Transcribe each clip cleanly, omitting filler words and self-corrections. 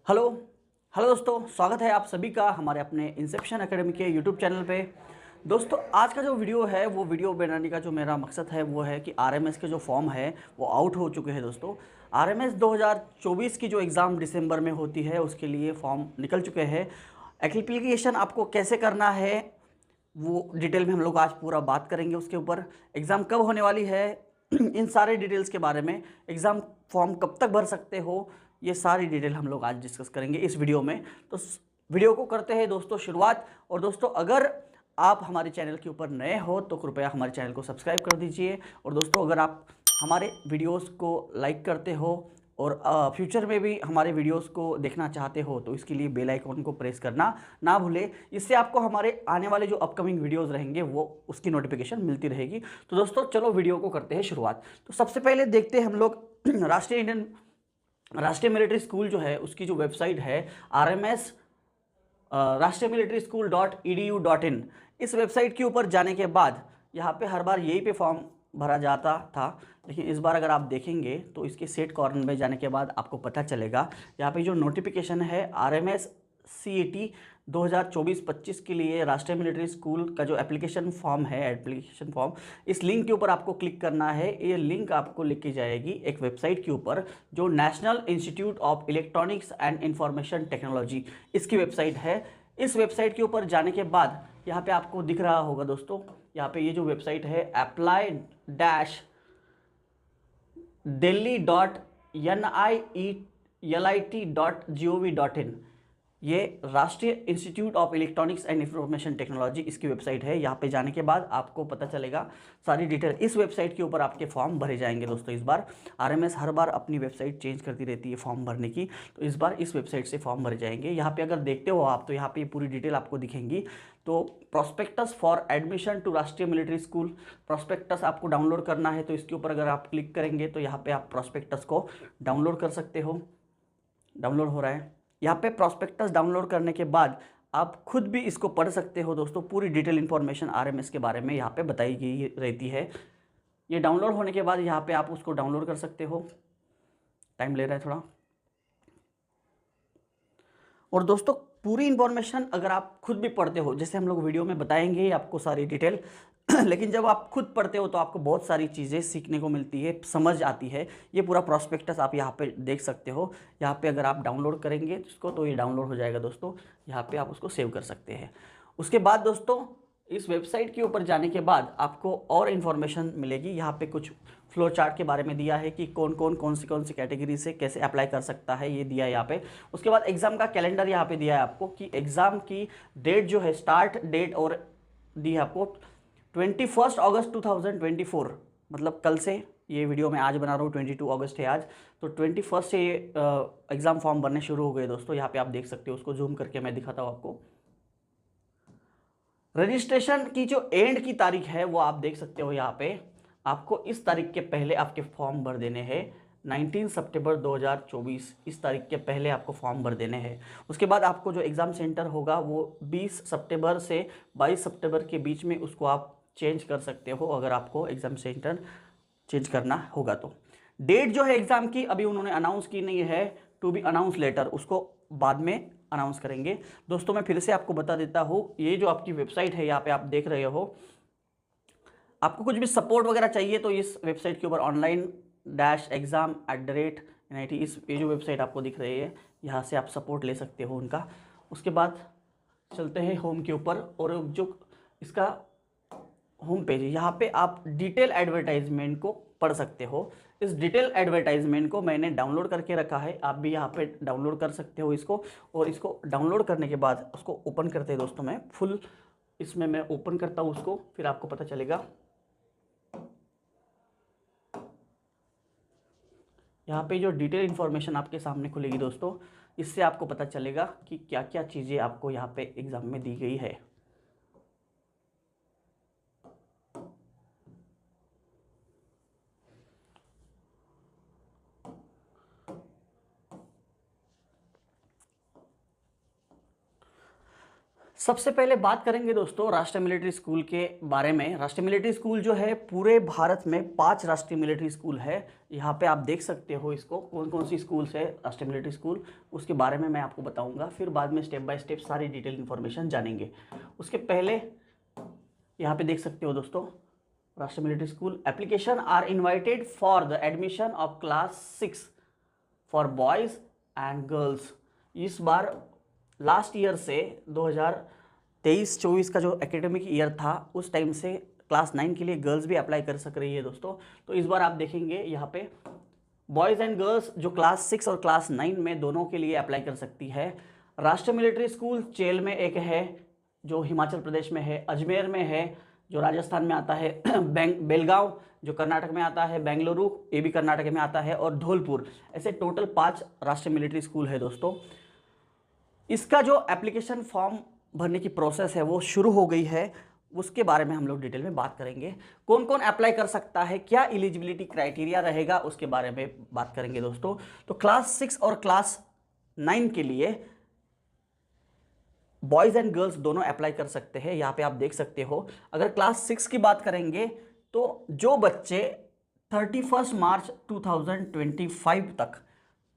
Hello hello दोस्तों, स्वागत है आप सभी का हमारे अपने इंसेप्शन एकेडमी के यूट्यूब चैनल पे। दोस्तों, आज का जो वीडियो है वो वीडियो बनाने का जो मेरा मकसद है वो है कि आरएमएस के जो फॉर्म है वो आउट हो चुके हैं। दोस्तों, आरएमएस 2024 की जो एग्ज़ाम दिसंबर में होती है उसके लिए फॉर्म निकल चुके हैं। एप्लीकेशन आपको कैसे करना है वो डिटेल में हम लोग आज पूरा बात करेंगे। उसके ऊपर एग्ज़ाम कब होने वाली है इन सारे डिटेल्स के बारे में, एग्ज़ाम फॉर्म कब तक भर सकते हो, ये सारी डिटेल हम लोग आज डिस्कस करेंगे इस वीडियो में। तो वीडियो को करते हैं दोस्तों शुरुआत। और दोस्तों, अगर आप हमारे चैनल के ऊपर नए हो तो कृपया हमारे चैनल को सब्सक्राइब कर दीजिए। और दोस्तों, अगर आप हमारे वीडियोस को लाइक करते हो और फ्यूचर में भी हमारे वीडियोस को देखना चाहते हो तो इसके लिए बेल आइकन को प्रेस करना ना भूलें। इससे आपको हमारे आने वाले जो अपकमिंग वीडियोस रहेंगे वो उसकी नोटिफिकेशन मिलती रहेगी। तो दोस्तों, चलो वीडियो को करते हैं शुरुआत। तो सबसे पहले देखते हैं हम लोग राष्ट्रीय मिलिट्री स्कूल जो है उसकी जो वेबसाइट है RMS राष्ट्रीय मिलिट्री स्कूल .edu.in। इस वेबसाइट के ऊपर जाने के बाद यहाँ पे हर बार यही पे फॉर्म भरा जाता था, लेकिन इस बार अगर आप देखेंगे तो इसके सेट कॉर्नर में जाने के बाद आपको पता चलेगा यहाँ पे जो नोटिफिकेशन है RMS CET 2024-25 के लिए राष्ट्रीय मिलिट्री स्कूल का जो एप्लीकेशन फॉर्म है, एप्लीकेशन फॉर्म, इस लिंक के ऊपर आपको क्लिक करना है। ये लिंक आपको लेके जाएगी एक वेबसाइट के ऊपर जो national institute of electronics and information technology इसकी वेबसाइट है। इस वेबसाइट के ऊपर जाने के बाद यहाँ पे आपको दिख रहा होगा दोस्तों, यहाँ पे ये जो वेबसाइट है apply-delhi.nit.gov.in, ये राष्ट्रीय institute of electronics and information technology इसकी वेबसाइट है। यहाँ पे जाने के बाद आपको पता चलेगा सारी डिटेल। इस वेबसाइट के ऊपर आपके फॉर्म भरे जाएंगे। दोस्तों, इस बार आरएमएस हर बार अपनी वेबसाइट चेंज करती रहती है फॉर्म भरने की, तो इस बार इस वेबसाइट से फॉर्म भरे जाएंगे। यहाँ पे अगर देखते हो आप तो यहाँ पे पूरी डिटेल आपको दिखेंगी। तो प्रोस्पेक्टस फॉर एडमिशन टू राष्ट्रीय मिलिट्री स्कूल, प्रोस्पेक्टस आपको डाउनलोड करना है तो इसके ऊपर अगर आप क्लिक करेंगे तो यहाँ पे आप प्रोस्पेक्टस को डाउनलोड कर सकते हो। डाउनलोड हो रहा है। यहाँ पे प्रोस्पेक्टस डाउनलोड करने के बाद आप खुद भी इसको पढ़ सकते हो। दोस्तों, पूरी डिटेल इन्फॉर्मेशन आरएमएस के बारे में यहाँ पे बताई गई रहती है। ये डाउनलोड होने के बाद यहाँ पे आप उसको डाउनलोड कर सकते हो। टाइम ले रहा है थोड़ा। और दोस्तों, पूरी इन्फॉर्मेशन अगर आप खुद भी पढ़ते हो, जैसे हम लोग वीडियो में बताएंगे आपको सारी डिटेल लेकिन जब आप खुद पढ़ते हो तो आपको बहुत सारी चीज़ें सीखने को मिलती है, समझ आती है। ये पूरा प्रॉस्पेक्टस आप यहाँ पे देख सकते हो। यहाँ पे अगर आप डाउनलोड करेंगे इसको तो ये डाउनलोड हो जाएगा। दोस्तों, यहाँ पे आप उसको सेव कर सकते हैं। उसके बाद दोस्तों, इस वेबसाइट के ऊपर जाने के बाद आपको और इन्फॉर्मेशन मिलेगी। यहाँ पे कुछ फ्लो चार्ट के बारे में दिया है कि कौन सी कैटेगरी से कैसे अप्लाई कर सकता है, ये दिया है यहाँ पे। उसके बाद एग्ज़ाम का कैलेंडर यहाँ पे दिया है आपको कि एग्ज़ाम की डेट जो है, स्टार्ट डेट और दी है आपको 21 अगस्त 2024, मतलब कल से। ये वीडियो मैं आज बना रहा हूँ, 22 अगस्त है आज, तो 21 से ये एग्ज़ाम फॉर्म भरने शुरू हो गए। दोस्तों, यहाँ पे आप देख सकते हो, उसको जूम करके मैं दिखाता हूँ आपको। रजिस्ट्रेशन की जो एंड की तारीख है वो आप देख सकते हो यहाँ पे। आपको इस तारीख के पहले आपके फॉर्म भर देने हैं। 19 सितंबर 2024 इस तारीख के पहले आपको फॉर्म भर देने हैं। उसके बाद आपको जो एग्ज़ाम सेंटर होगा वो 20 सितंबर से 22 सितंबर के बीच में उसको आप चेंज कर सकते हो, अगर आपको एग्ज़ाम सेंटर चेंज करना होगा तो। डेट जो है एग्ज़ाम की अभी उन्होंने अनाउंस की नहीं है, टू बी अनाउंस लेटर, उसको बाद में अनाउंस करेंगे। दोस्तों, मैं फिर से आपको बता देता हूँ, ये जो आपकी वेबसाइट है यहाँ पे आप देख रहे हो, आपको कुछ भी सपोर्ट वगैरह चाहिए तो इस वेबसाइट के ऊपर online-exam@NIT, इस ये जो वेबसाइट आपको दिख रही है यहाँ से आप सपोर्ट ले सकते हो उनका। उसके बाद चलते हैं होम के ऊपर, और जो इसका होम पेज है यहाँ पे आप डिटेल एडवर्टाइजमेंट को पढ़ सकते हो। इस डिटेल एडवर्टाइजमेंट को मैंने डाउनलोड करके रखा है, आप भी यहाँ पे डाउनलोड कर सकते हो इसको। और इसको डाउनलोड करने के बाद उसको ओपन करते हैं। दोस्तों, मैं फुल इसमें मैं ओपन करता हूँ उसको, फिर आपको पता चलेगा। यहाँ पे जो डिटेल इन्फॉर्मेशन आपके सामने खुलेगी दोस्तों, इससे आपको पता चलेगा कि क्या क्या चीज़ें आपको यहाँ पे एग्ज़ाम में दी गई है। सबसे पहले बात करेंगे दोस्तों राष्ट्रीय मिलिट्री स्कूल के बारे में। राष्ट्रीय मिलिट्री स्कूल जो है पूरे भारत में 5 राष्ट्रीय मिलिट्री स्कूल है। यहाँ पे आप देख सकते हो इसको, कौन कौन सी स्कूल्स है राष्ट्रीय मिलिट्री स्कूल, उसके बारे में मैं आपको बताऊंगा। फिर बाद में स्टेप बाय स्टेप सारी डिटेल इन्फॉर्मेशन जानेंगे। उसके पहले यहाँ पे देख सकते हो दोस्तों, राष्ट्रीय military school application are invited for the admission of class 6 for boys and girls. इस बार लास्ट ईयर से 2023-24 का जो एकेडमिक ईयर था उस टाइम से क्लास 9 के लिए गर्ल्स भी अप्लाई कर सक रही है दोस्तों। तो इस बार आप देखेंगे यहाँ पे बॉयज़ एंड गर्ल्स जो क्लास 6 और क्लास 9 में दोनों के लिए अप्लाई कर सकती है। राष्ट्रीय मिलिट्री स्कूल चेल में एक है जो हिमाचल प्रदेश में है, अजमेर में है जो राजस्थान में आता है, बेलगांव जो कर्नाटक में आता है, बेंगलुरु ये भी कर्नाटक में आता है, और धौलपुर। ऐसे टोटल 5 राष्ट्रीय मिलिट्री स्कूल है दोस्तों। इसका जो एप्लीकेशन फॉर्म भरने की प्रोसेस है वो शुरू हो गई है, उसके बारे में हम लोग डिटेल में बात करेंगे। कौन कौन अप्लाई कर सकता है, क्या एलिजिबिलिटी क्राइटेरिया रहेगा, उसके बारे में बात करेंगे दोस्तों। तो क्लास 6 और क्लास 9 के लिए बॉयज़ एंड गर्ल्स दोनों अप्लाई कर सकते हैं। यहाँ पे आप देख सकते हो, अगर क्लास 6 की बात करेंगे तो जो बच्चे 31 मार्च 2025 तक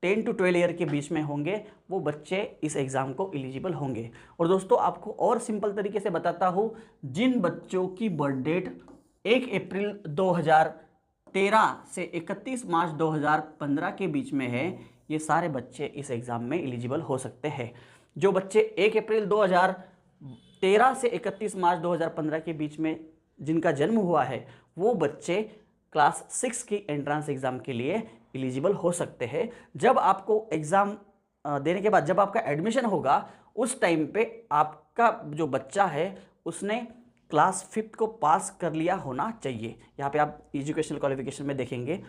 10 to 12 ईयर के बीच में होंगे वो बच्चे इस एग्ज़ाम को एलिजिबल होंगे। और दोस्तों आपको और सिंपल तरीके से बताता हूँ, जिन बच्चों की बर्थ डेट 1 अप्रैल 2013 से 31 मार्च 2015 के बीच में है, ये सारे बच्चे इस एग्ज़ाम में एलिजिबल हो सकते हैं। जो बच्चे 1 अप्रैल 2013 से 31 मार्च 2015 के बीच में जिनका जन्म हुआ है वो बच्चे क्लास 6 की एंट्रेंस एग्ज़ाम के लिए एलिजिबल हो सकते हैं। जब आपको एग्ज़ाम देने के बाद जब आपका एडमिशन होगा उस टाइम पे आपका जो बच्चा है उसने क्लास 5 को पास कर लिया होना चाहिए। यहाँ पे आप एजुकेशनल क्वालिफिकेशन में देखेंगे।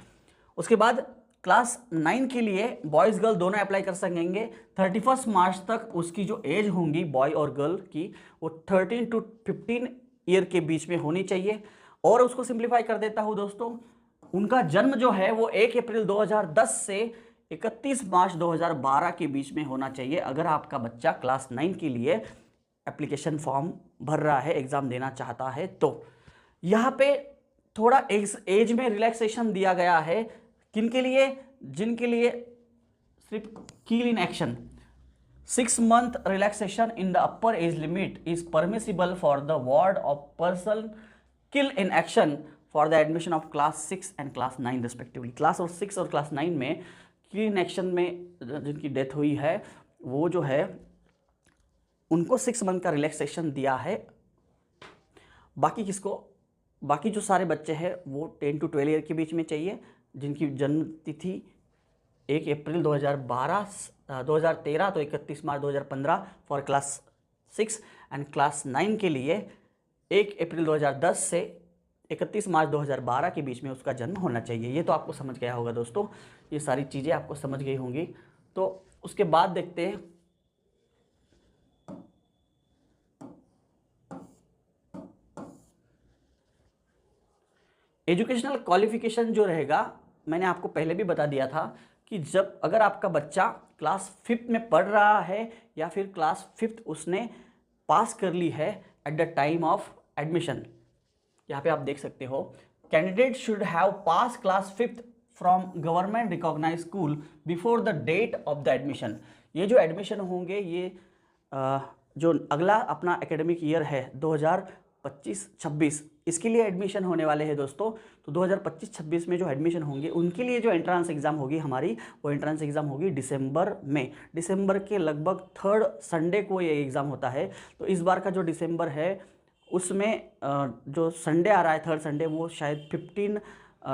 उसके बाद क्लास 9 के लिए बॉयज़ गर्ल दोनों अप्लाई कर सकेंगे। 31 मार्च तक उसकी जो एज होंगी बॉय और गर्ल की वो 13 to 15 ईयर के बीच में होनी चाहिए। और उसको सिंप्लीफाई कर देता हूँ दोस्तों, उनका जन्म जो है वो 1 अप्रैल 2010 से 31 मार्च 2012 के बीच में होना चाहिए। अगर आपका बच्चा क्लास 9 के लिए एप्लीकेशन फॉर्म भर रहा है, एग्ज़ाम देना चाहता है, तो यहाँ पे थोड़ा एज में रिलैक्सेशन दिया गया है। किनके लिए? जिनके लिए सिर्फ killed in action 6 month relaxation in the upper age limit is permissible for the ward of person killed in action for the admission of class 6 and class 9 respectively. Class 6 और क्लास 9 में किल इन एक्शन में जिनकी death हुई है वो जो है उनको 6 month का रिलैक्सेशन दिया है। बाकी किसको? बाकी जो सारे बच्चे हैं वो 10 to 12 ईयर के बीच में चाहिए, जिनकी जन्म तिथि 1 अप्रैल 2013 तो 31 मार्च 2015 फॉर क्लास 6 एंड क्लास 9 के लिए 1 अप्रैल 2010 से 31 मार्च 2012 के बीच में उसका जन्म होना चाहिए। ये तो आपको समझ गया होगा दोस्तों, ये सारी चीज़ें आपको समझ गई होंगी। तो उसके बाद देखते हैं एजुकेशनल क्वालिफिकेशन जो रहेगा। मैंने आपको पहले भी बता दिया था कि जब अगर आपका बच्चा क्लास 5 में पढ़ रहा है या फिर क्लास 5 उसने पास कर ली है at the time of admission, यहाँ पे आप देख सकते हो, candidate should have pass class 5 from government recognise school before the date of the admission. ये जो एडमिशन होंगे ये जो अगला अपना एकेडमिक ईयर है 2025-26 इसके लिए एडमिशन होने वाले हैं दोस्तों। तो 2025-26 में जो एडमिशन होंगे उनके लिए जो एंट्रेंस एग्ज़ाम होगी हमारी, वो एंट्रेंस एग्ज़ाम होगी दिसंबर में। दिसंबर के लगभग 3rd संडे को ये एग्ज़ाम होता है। तो इस बार का जो दिसंबर है उसमें जो संडे आ रहा है 3rd संडे वो शायद 15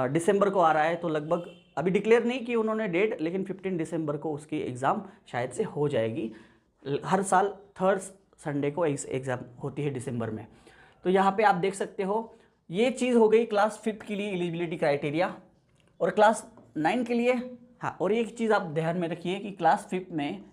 दिसंबर को आ रहा है। तो लगभग अभी डिक्लेयर नहीं की उन्होंने डेट, लेकिन 15 दिसंबर को उसकी एग्ज़ाम शायद से हो जाएगी। हर साल 3rd संडे को एग्ज़ाम होती है दिसंबर में। तो यहाँ पे आप देख सकते हो ये चीज़ हो गई क्लास 5 के लिए एलिजिबिलिटी क्राइटेरिया। और क्लास 9 के लिए हाँ, और एक चीज़ आप ध्यान में रखिए कि क्लास 5 में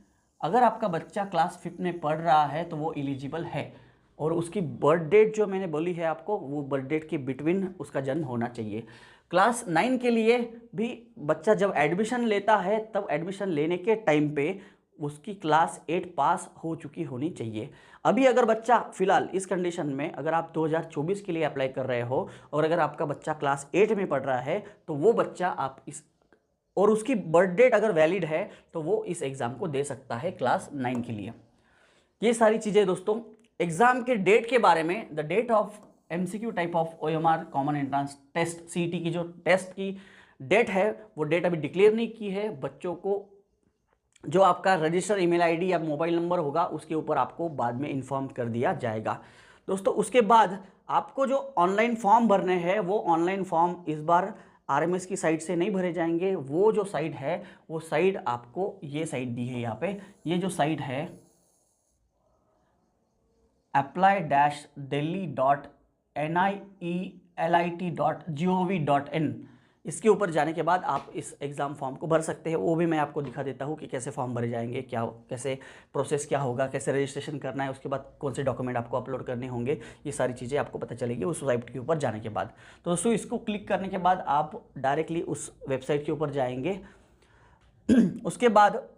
अगर आपका बच्चा क्लास 5 में पढ़ रहा है तो वो एलिजिबल है, और उसकी बर्थ डेट जो मैंने बोली है आपको वो बर्थ डेट के बिटवीन उसका जन्म होना चाहिए। क्लास 9 के लिए भी बच्चा जब एडमिशन लेता है तब एडमिशन लेने के टाइम पे उसकी क्लास 8 पास हो चुकी होनी चाहिए। अभी अगर बच्चा फिलहाल इस कंडीशन में, अगर आप 2024 के लिए अप्लाई कर रहे हो और अगर आपका बच्चा क्लास 8 में पढ़ रहा है तो वो बच्चा आप इस, और उसकी बर्थ डेट अगर वैलिड है तो वो इस एग्ज़ाम को दे सकता है क्लास 9 के लिए। ये सारी चीज़ें दोस्तों एग्ज़ाम के डेट के बारे में, the date of MCQ type of OMR common entrance test CET की जो टेस्ट की डेट है वो डेट अभी डिक्लेयर नहीं की है। बच्चों को जो आपका रजिस्टर ईमेल आईडी या मोबाइल नंबर होगा उसके ऊपर आपको बाद में इन्फॉर्म कर दिया जाएगा। दोस्तों उसके बाद आपको जो ऑनलाइन फॉर्म भरने हैं वो ऑनलाइन फॉर्म इस बार RMS की साइट से नहीं भरे जाएंगे। वो जो साइट है वो साइट आपको, ये साइट दी है यहाँ पे, ये जो साइट है apply-delhi.nielt.gov.in, इसके ऊपर जाने के बाद आप इस एग्ज़ाम फॉर्म को भर सकते हैं। वो भी मैं आपको दिखा देता हूँ कि कैसे फॉर्म भरे जाएंगे, क्या कैसे प्रोसेस क्या होगा, कैसे रजिस्ट्रेशन करना है, उसके बाद कौन से डॉक्यूमेंट आपको अपलोड करने होंगे, ये सारी चीज़ें आपको पता चलेगी उस वेबसाइट के ऊपर जाने के बाद। तो दोस्तों इसको क्लिक करने के बाद आप डायरेक्टली उस वेबसाइट के ऊपर जाएंगे। उसके बाद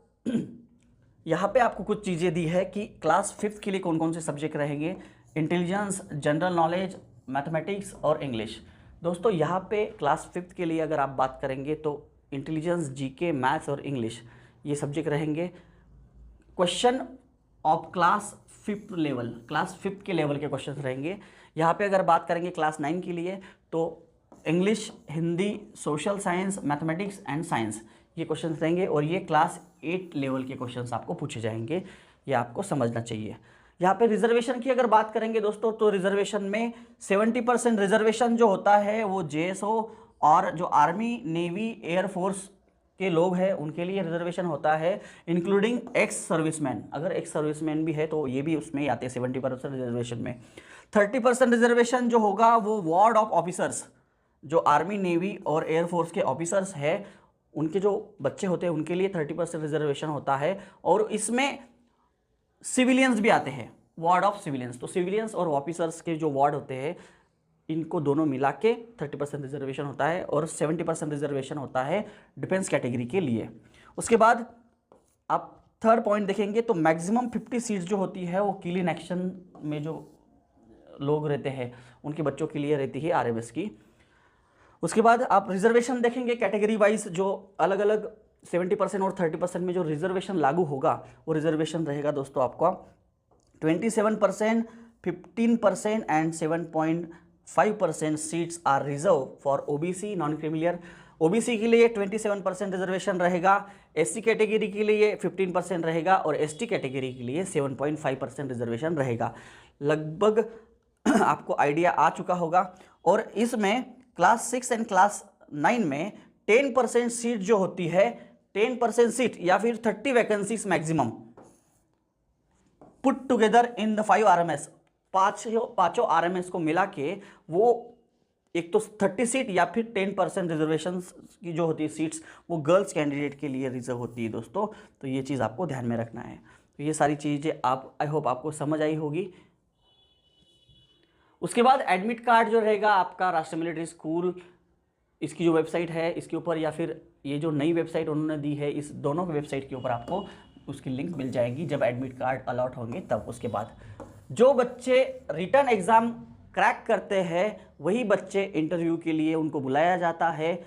यहाँ पे आपको कुछ चीज़ें दी है कि क्लास 5th के लिए कौन कौन से सब्जेक्ट रहेंगे, इंटेलिजेंस, जनरल नॉलेज, मैथमेटिक्स और इंग्लिश। दोस्तों यहाँ पे क्लास 5th के लिए अगर आप बात करेंगे तो इंटेलिजेंस, GK, मैथ्स और इंग्लिश ये सब्जेक्ट रहेंगे। Question of class 5th level, class 5th के लेवल के क्वेश्चन रहेंगे। यहाँ पे अगर बात करेंगे क्लास 9 के लिए तो English, Hindi, social science, mathematics and science ये क्वेश्चंस रहेंगे और ये क्लास 8 लेवल के क्वेश्चंस आपको पूछे जाएंगे, ये आपको समझना चाहिए। यहाँ पे रिजर्वेशन की अगर बात करेंगे दोस्तों तो रिजर्वेशन में 70% रिजर्वेशन जो होता है वो JSO और जो आर्मी, नेवी, एयरफोर्स के लोग हैं उनके लिए रिजर्वेशन होता है, इंक्लूडिंग एक्स सर्विसमैन। अगर एक्स सर्विसमैन भी है तो ये भी उसमें ही आते हैं 70% रिजर्वेशन में। 30% रिजर्वेशन जो होगा वो वार्ड ऑफ ऑफिसर्स, जो आर्मी, नेवी और एयरफोर्स के ऑफिसर्स हैं उनके जो बच्चे होते हैं उनके लिए 30% रिजर्वेशन होता है। और इसमें सिविलियंस भी आते हैं, वार्ड ऑफ सिविलियंस। तो सिविलियंस और ऑफिसर्स के जो वार्ड होते हैं इनको दोनों मिला के 30% रिजर्वेशन होता है और 70% रिजर्वेशन होता है डिफेंस कैटेगरी के लिए। उसके बाद आप थर्ड पॉइंट देखेंगे तो मैक्सिमम 50 सीट्स जो होती है वो किल इन एक्शन में जो लोग रहते हैं उनके बच्चों के लिए रहती है RMS की। उसके बाद आप रिजर्वेशन देखेंगे कैटेगरी वाइज, जो अलग अलग 70% और 30% में जो रिजर्वेशन लागू होगा वो रिजर्वेशन रहेगा दोस्तों आपका 27%, 15% and 7.5% seats are reserve for OBC non creamy layer. OBC के लिए 27% रिजर्वेशन रहेगा, SC कैटेगरी के लिए 15% रहेगा और ST कैटेगरी के लिए 7.5% रिजर्वेशन रहेगा। लगभग आपको आइडिया आ चुका होगा। और इसमें क्लास 6 एंड क्लास 9 में 10% सीट जो होती है, 10% सीट या फिर 30 vacancies maximum put together in the 5 RMS, पांचों RMS को मिला के वो एक तो 30 सीट या फिर 10% रिजर्वेशन की जो होती है सीट्स वो गर्ल्स कैंडिडेट के लिए रिजर्व होती है दोस्तों। तो ये चीज़ आपको ध्यान में रखना है। तो ये सारी चीज़ें आप, आई होप आपको समझ आई होगी। उसके बाद एडमिट कार्ड जो रहेगा आपका राष्ट्रीय मिलिट्री स्कूल, इसकी जो वेबसाइट है इसके ऊपर या फिर ये जो नई वेबसाइट उन्होंने दी है, इस दोनों की वेबसाइट के ऊपर आपको उसकी लिंक मिल जाएगी जब एडमिट कार्ड अलॉट होंगे तब। उसके बाद जो बच्चे रिटर्न एग्ज़ाम क्रैक करते हैं वही बच्चे इंटरव्यू के लिए उनको बुलाया जाता है,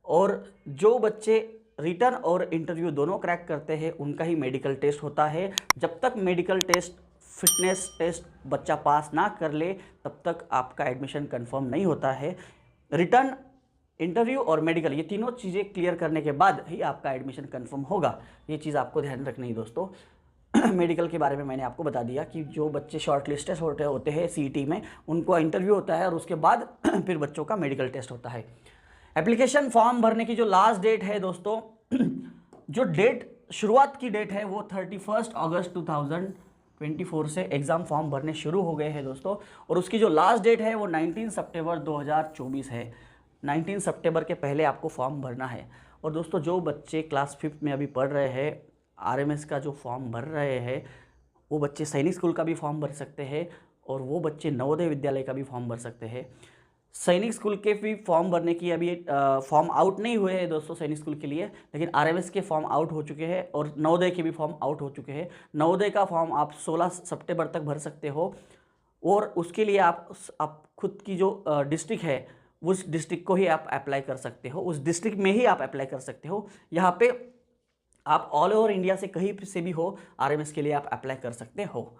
और जो बच्चे रिटर्न और इंटरव्यू दोनों क्रैक करते हैं उनका ही मेडिकल टेस्ट होता है। जब तक मेडिकल टेस्ट, फिटनेस टेस्ट बच्चा पास ना कर ले तब तक आपका एडमिशन कंफर्म नहीं होता है। रिटर्न, इंटरव्यू और मेडिकल ये तीनों चीज़ें क्लियर करने के बाद ही आपका एडमिशन कंफर्म होगा। ये चीज़ आपको ध्यान रखनी है दोस्तों। मेडिकल के बारे में मैंने आपको बता दिया कि जो बच्चे शॉर्ट लिस्टेड होते हैं CET में उनको इंटरव्यू होता है और उसके बाद फिर बच्चों का मेडिकल टेस्ट होता है। एप्लीकेशन फॉर्म भरने की जो लास्ट डेट है दोस्तों, जो डेट शुरुआत की डेट है वो 31 अगस्त 2024 से एग्ज़ाम फॉर्म भरने शुरू हो गए हैं दोस्तों, और उसकी जो लास्ट डेट है वो 19 सितंबर 2024 है। 19 सितंबर के पहले आपको फॉर्म भरना है। और दोस्तों जो बच्चे क्लास 5th में अभी पढ़ रहे हैं, RMS का जो फॉर्म भर रहे हैं वो बच्चे सैनिक स्कूल का भी फॉर्म भर सकते हैं और वो बच्चे नवोदय विद्यालय का भी फॉर्म भर सकते हैं। सैनिक स्कूल के भी फॉर्म भरने की अभी फॉर्म आउट नहीं हुए हैं दोस्तों सैनिक स्कूल के लिए, लेकिन आरएमएस के फॉर्म आउट हो चुके हैं और नवोदय के भी फॉर्म आउट हो चुके हैं। नवोदय का फॉर्म आप 16 सितंबर तक भर सकते हो और उसके लिए आप खुद की जो डिस्ट्रिक्ट है उस डिस्ट्रिक्ट को ही आप अप्लाई कर सकते हो, उस डिस्ट्रिक्ट में ही आप अप्लाई कर सकते हो। यहाँ पे आप ऑल ओवर इंडिया से कहीं से भी हो आरएमएस के लिए आप अप्लाई कर सकते हो।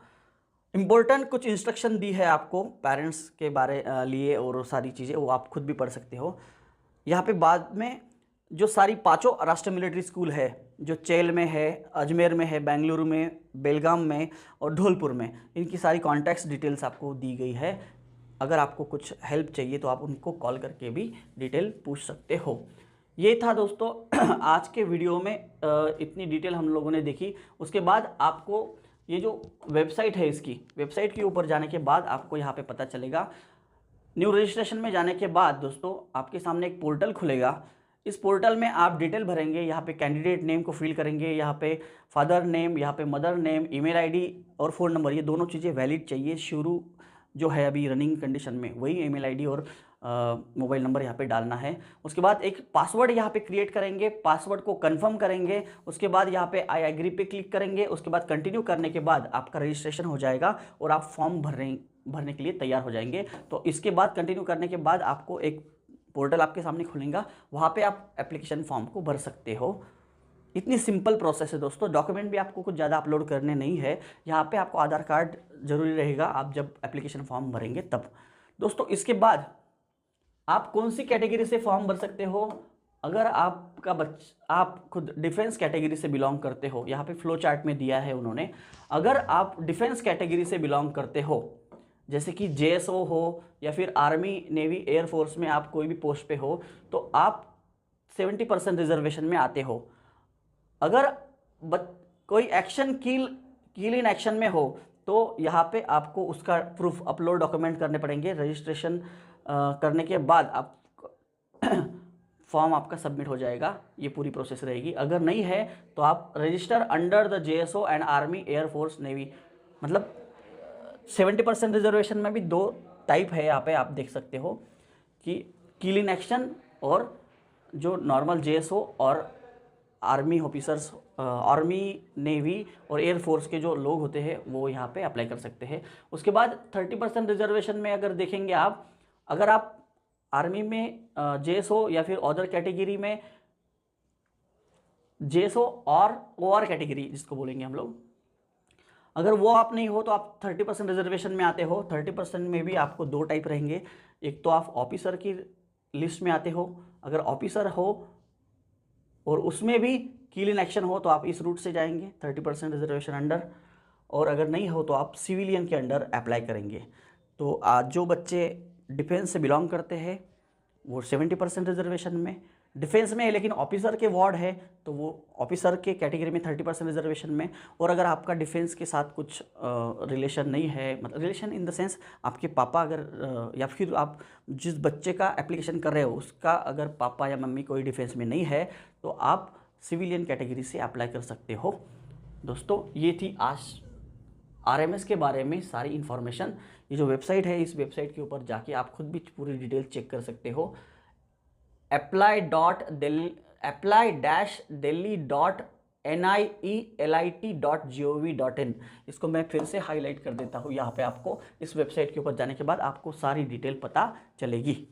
इम्पोर्टेंट कुछ इंस्ट्रक्शन दी है आपको पेरेंट्स के बारे लिए और सारी चीज़ें वो आप खुद भी पढ़ सकते हो। यहाँ पे बाद में जो सारी पांचों राष्ट्रीय मिलिट्री स्कूल है जो चेल में है, अजमेर में है, बेंगलुरु में, बेलगाम में और धौलपुर में, इनकी सारी कॉन्टैक्ट्स डिटेल्स आपको दी गई है। अगर आपको कुछ हेल्प चाहिए तो आप उनको कॉल करके भी डिटेल पूछ सकते हो। ये था दोस्तों आज के वीडियो में इतनी डिटेल हम लोगों ने देखी। उसके बाद आपको ये जो वेबसाइट है इसकी वेबसाइट के ऊपर जाने के बाद आपको यहाँ पे पता चलेगा। न्यू रजिस्ट्रेशन में जाने के बाद दोस्तों आपके सामने एक पोर्टल खुलेगा। इस पोर्टल में आप डिटेल भरेंगे, यहाँ पे कैंडिडेट नेम को फिल करेंगे, यहाँ पे फादर नेम, यहाँ पे मदर नेम, ईमेल आईडी और फ़ोन नंबर, ये दोनों चीज़ें वैलिड चाहिए। शुरू जो है अभी रनिंग कंडीशन में वही ईमेल आईडी और मोबाइल नंबर यहाँ पे डालना है। उसके बाद एक पासवर्ड यहाँ पे क्रिएट करेंगे, पासवर्ड को कंफर्म करेंगे। उसके बाद यहाँ पे आई एग्री पे क्लिक करेंगे। उसके बाद कंटिन्यू करने के बाद आपका रजिस्ट्रेशन हो जाएगा और आप फॉर्म भरने के लिए तैयार हो जाएंगे। तो इसके बाद कंटिन्यू करने के बाद आपको एक पोर्टल आपके सामने खुलेगा, वहाँ पे आप एप्लीकेशन फॉर्म को भर सकते हो। इतनी सिंपल प्रोसेस है दोस्तों। डॉक्यूमेंट भी आपको कुछ ज़्यादा अपलोड करने नहीं है। यहाँ पे आपको आधार कार्ड ज़रूरी रहेगा आप जब एप्लीकेशन फॉर्म भरेंगे तब। दोस्तों इसके बाद आप कौन सी कैटेगरी से फॉर्म भर सकते हो? अगर आप खुद डिफेंस कैटेगरी से बिलोंग करते हो, यहाँ पे फ्लो चार्ट में दिया है उन्होंने। अगर आप डिफेंस कैटेगरी से बिलोंग करते हो, जैसे कि जेएसओ हो या फिर आर्मी, नेवी, एयरफोर्स में आप कोई भी पोस्ट पे हो, तो आप 70% रिजर्वेशन में आते हो। अगर कोई एक्शन कील इन एक्शन में हो तो यहाँ पे आपको उसका प्रूफ अपलोड डॉक्यूमेंट करने पड़ेंगे। रजिस्ट्रेशन करने के बाद आप फॉर्म आपका सबमिट हो जाएगा। ये पूरी प्रोसेस रहेगी। अगर नहीं है तो आप register under the JSO and army, air force, navy, मतलब 70% रिजर्वेशन में भी 2 टाइप है। यहाँ पे आप देख सकते हो कि कील इन एक्शन और जो नॉर्मल जेएसओ और आर्मी ऑफिसर्स, आर्मी, नेवी और एयरफोर्स के जो लोग होते हैं वो यहाँ पे अप्लाई कर सकते हैं। उसके बाद 30% रिजर्वेशन में अगर देखेंगे आप, अगर आप आर्मी में जेएसओ या फिर अदर कैटेगरी में जेएसओ और ओआर कैटेगरी जिसको बोलेंगे हम लोग, अगर वो आप नहीं हो तो आप 30% रिजर्वेशन में आते हो। 30% में भी आपको 2 टाइप रहेंगे। एक तो आप ऑफिसर की लिस्ट में आते हो, अगर ऑफिसर हो और उसमें भी कील इन एक्शन हो तो आप इस रूट से जाएंगे 30% रिजर्वेशन अंडर, और अगर नहीं हो तो आप सिविलियन के अंडर अप्लाई करेंगे। तो आज जो बच्चे डिफेंस से बिलोंग करते हैं वो 70% रिजर्वेशन में डिफेंस में है, लेकिन ऑफिसर के वार्ड है तो वो ऑफिसर के कैटेगरी में 30% रिजर्वेशन में। और अगर आपका डिफेंस के साथ कुछ रिलेशन नहीं है, मतलब रिलेशन इन द सेंस आपके पापा अगर या फिर आप जिस बच्चे का एप्लीकेशन कर रहे हो उसका अगर पापा या मम्मी कोई डिफेंस में नहीं है तो आप सिविलियन कैटेगरी से अप्लाई कर सकते हो। दोस्तों ये थी आज आरएमएस के बारे में सारी इन्फॉर्मेशन। ये जो वेबसाइट है इस वेबसाइट के ऊपर जाके आप खुद भी पूरी डिटेल चेक कर सकते हो। apply.delhi.nielite.gov.in, इसको मैं फिर से हाईलाइट कर देता हूँ। यहाँ पे आपको इस वेबसाइट के ऊपर जाने के बाद आपको सारी डिटेल पता चलेगी।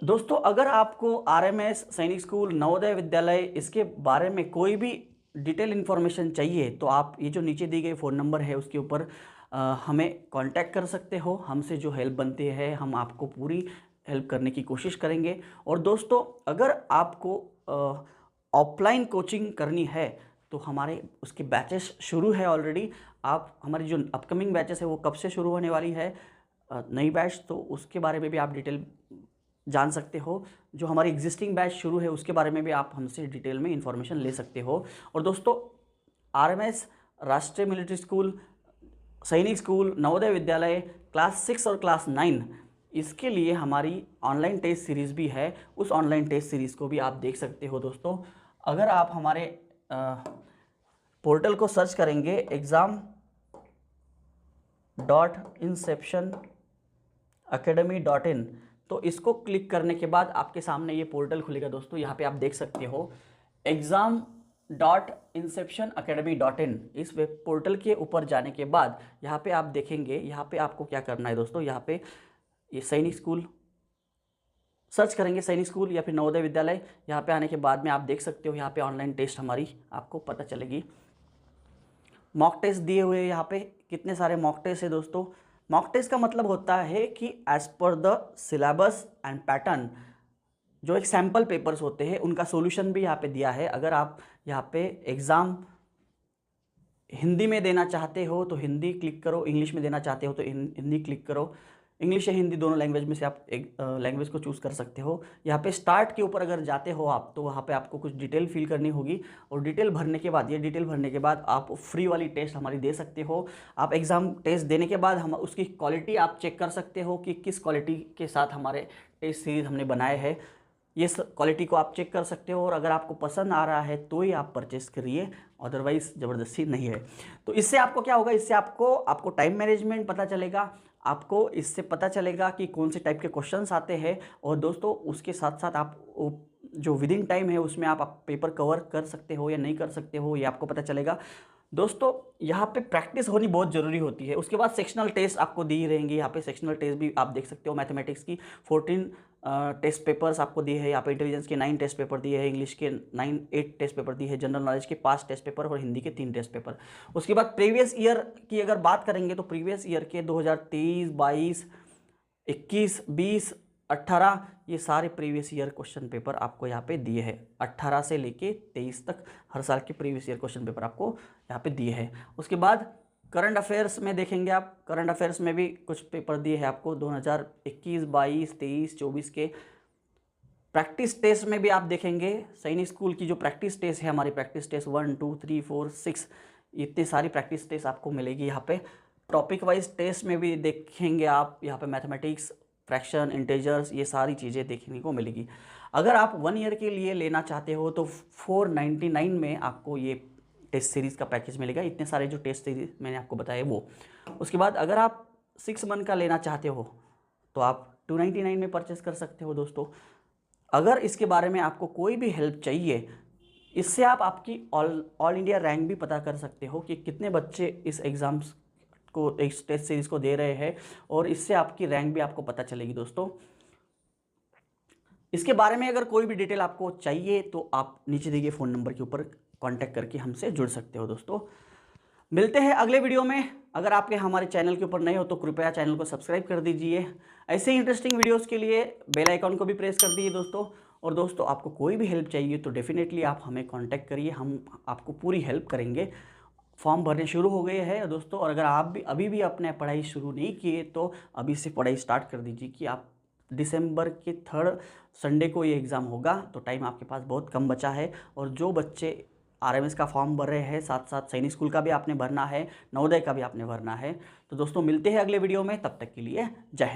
दोस्तों अगर आपको आरएमएस, सैनिक स्कूल, नवोदय विद्यालय इसके बारे में कोई भी डिटेल इन्फॉर्मेशन चाहिए तो आप ये जो नीचे दी गई फ़ोन नंबर है उसके ऊपर हमें कांटेक्ट कर सकते हो। हमसे जो हेल्प बनती है हम आपको पूरी हेल्प करने की कोशिश करेंगे। और दोस्तों अगर आपको ऑफलाइन कोचिंग करनी है तो हमारे उसके बैचेस शुरू है ऑलरेडी। आप हमारी जो अपकमिंग बैचेस है वो कब से शुरू होने वाली है नई बैच, तो उसके बारे में भी आप डिटेल जान सकते हो। जो हमारी एग्जिस्टिंग बैच शुरू है उसके बारे में भी आप हमसे डिटेल में इंफॉर्मेशन ले सकते हो। और दोस्तों आरएमएस, राष्ट्रीय मिलिट्री स्कूल, सैनिक स्कूल, नवोदय विद्यालय क्लास 6 और क्लास 9 इसके लिए हमारी ऑनलाइन टेस्ट सीरीज़ भी है। उस ऑनलाइन टेस्ट सीरीज़ को भी आप देख सकते हो। दोस्तों अगर आप हमारे पोर्टल को सर्च करेंगे exam.inception academy.in। तो इसको क्लिक करने के बाद आपके सामने ये पोर्टल खुलेगा दोस्तों। यहाँ पे आप देख सकते हो exam.inceptionacademy.in। इस वेब पोर्टल के ऊपर जाने के बाद यहाँ पे आप देखेंगे, यहाँ पे आपको क्या करना है दोस्तों, यहाँ पे ये सैनिक स्कूल सर्च करेंगे, सैनिक स्कूल या फिर नवोदय विद्यालय। यहाँ पे आने के बाद में आप देख सकते हो यहाँ पे ऑनलाइन टेस्ट हमारी आपको पता चलेगी। मॉक टेस्ट दिए हुए हैं यहाँ पे, कितने सारे मॉक टेस्ट है दोस्तों। मॉक टेस्ट का मतलब होता है कि as per the syllabus and pattern, जो एक सैम्पल पेपर्स होते हैं उनका सॉल्यूशन भी यहाँ पे दिया है। अगर आप यहाँ पे एग्ज़ाम हिंदी में देना चाहते हो तो हिंदी क्लिक करो, इंग्लिश में देना चाहते हो तो हिंदी क्लिक करो। इंग्लिश या हिंदी दोनों लैंग्वेज में से आप एक लैंग्वेज को चूज़ कर सकते हो। यहाँ पे स्टार्ट के ऊपर अगर जाते हो आप तो वहाँ पे आपको कुछ डिटेल फिल करनी होगी, और डिटेल भरने के बाद, ये डिटेल भरने के बाद आप फ्री वाली टेस्ट हमारी दे सकते हो। आप एग्ज़ाम टेस्ट देने के बाद हम उसकी क्वालिटी आप चेक कर सकते हो कि किस क्वालिटी के साथ हमारे टेस्ट सीरीज़ हमने बनाए हैं, ये क्वालिटी को आप चेक कर सकते हो। और अगर आपको पसंद आ रहा है तो ही आप परचेस करिए, अदरवाइज़ ज़बरदस्ती नहीं है। तो इससे आपको क्या होगा, इससे आपको टाइम मैनेजमेंट पता चलेगा, आपको इससे पता चलेगा कि कौन से टाइप के क्वेश्चंस आते हैं। और दोस्तों उसके साथ साथ आप जो विद इन टाइम है उसमें आप पेपर कवर कर सकते हो या नहीं कर सकते हो, ये आपको पता चलेगा। दोस्तों यहाँ पे प्रैक्टिस होनी बहुत ज़रूरी होती है। उसके बाद सेक्शनल टेस्ट आपको दी रहेंगी, यहाँ पे सेक्शनल टेस्ट भी आप देख सकते हो। मैथमेटिक्स की 14 टेस्ट पेपर्स आपको दिए हैं, यहाँ पे इंटेलिजेंस के 9 टेस्ट पेपर दिए हैं, इंग्लिश के 8 टेस्ट पेपर दिए हैं, जनरल नॉलेज के 5 टेस्ट पेपर और हिंदी के 3 टेस्ट पेपर। उसके बाद प्रीवियस ईयर की अगर बात करेंगे तो प्रीवियस ईयर के 2023, 22, 21, 20, 18 ये सारे प्रीवियस ईयर क्वेश्चन पेपर आपको यहाँ पे दिए हैं। 18 से लेके 23 तक हर साल के प्रीवियस ईयर क्वेश्चन पेपर आपको यहाँ पे दिए हैं। उसके बाद करंट अफेयर्स में देखेंगे आप, करंट अफेयर्स में भी कुछ पेपर दिए हैं आपको 2021, 22, 23, 24 के। प्रैक्टिस टेस्ट में भी आप देखेंगे, सैनिक स्कूल की जो प्रैक्टिस टेस्ट है हमारी, प्रैक्टिस टेस्ट 1, 2, 3, 4, 6, इतनी सारी प्रैक्टिस टेस्ट आपको मिलेगी यहाँ पे। टॉपिक वाइज टेस्ट में भी देखेंगे आप, यहाँ पे मैथमेटिक्स, फ्रैक्शन, इंटीजर्स, ये सारी चीज़ें देखने को मिलेगी। अगर आप 1 ईयर के लिए लेना चाहते हो तो 499 में आपको ये टेस्ट सीरीज़ का पैकेज मिलेगा, इतने सारे जो टेस्ट सीरीज मैंने आपको बताए वो। उसके बाद अगर आप 6 मंथ का लेना चाहते हो तो आप 299 में परचेस कर सकते हो दोस्तों। अगर इसके बारे में आपको कोई भी हेल्प चाहिए, इससे आप आपकी ऑल इंडिया रैंक भी पता कर सकते हो कि कितने बच्चे इस एग्ज़ाम्स को, इस टेस्ट सीरीज़ को दे रहे हैं, और इससे आपकी रैंक भी आपको पता चलेगी दोस्तों। इसके बारे में अगर कोई भी डिटेल आपको चाहिए तो आप नीचे दिए गए फ़ोन नंबर के ऊपर कांटेक्ट करके हमसे जुड़ सकते हो दोस्तों। मिलते हैं अगले वीडियो में। अगर आपके हमारे चैनल के ऊपर नए हो तो कृपया चैनल को सब्सक्राइब कर दीजिए। ऐसे ही इंटरेस्टिंग वीडियोस के लिए बेल आइकॉन को भी प्रेस कर दीजिए दोस्तों। और दोस्तों आपको कोई भी हेल्प चाहिए तो डेफिनेटली आप हमें कांटेक्ट करिए, हम आपको पूरी हेल्प करेंगे। फॉर्म भरने शुरू हो गए हैं दोस्तों, और अगर आप भी अभी भी अपने पढ़ाई शुरू नहीं किए तो अभी से पढ़ाई स्टार्ट कर दीजिए कि आप दिसंबर के 3rd संडे को ये एग्ज़ाम होगा, तो टाइम आपके पास बहुत कम बचा है। और जो बच्चे आरएमएस का फॉर्म भर रहे हैं, साथ साथ सैनिक स्कूल का भी आपने भरना है, नवोदय का भी आपने भरना है। तो दोस्तों मिलते हैं अगले वीडियो में, तब तक के लिए जय हिंद।